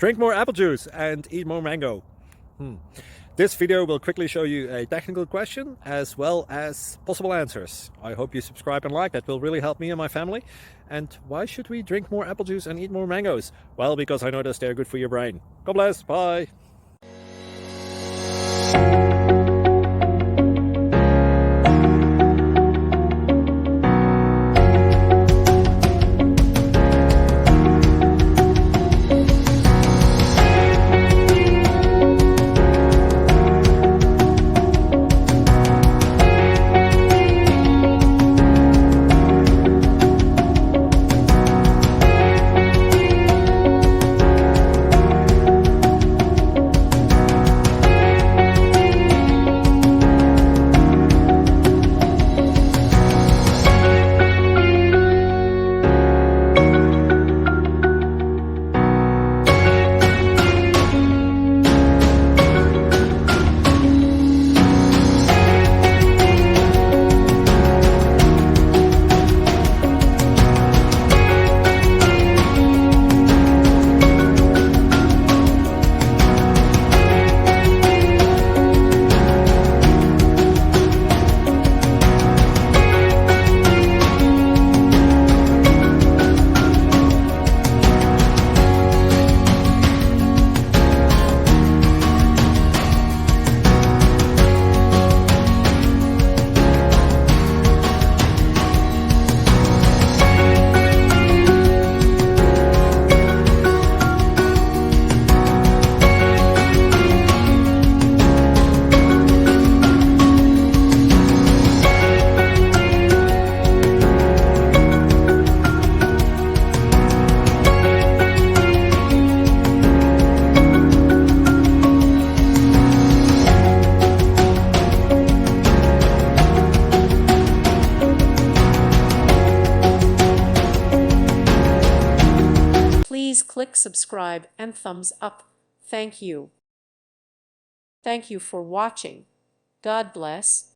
Drink more apple juice and eat more mango. This video will quickly show you a technical question as well as possible answers. I hope you subscribe and like, that will really help me and my family. And why should we drink more apple juice and eat more mangoes? Well, because I noticed they're good for your brain. God bless, bye. Please click subscribe and thumbs up. Thank you. Thank you for watching. God bless.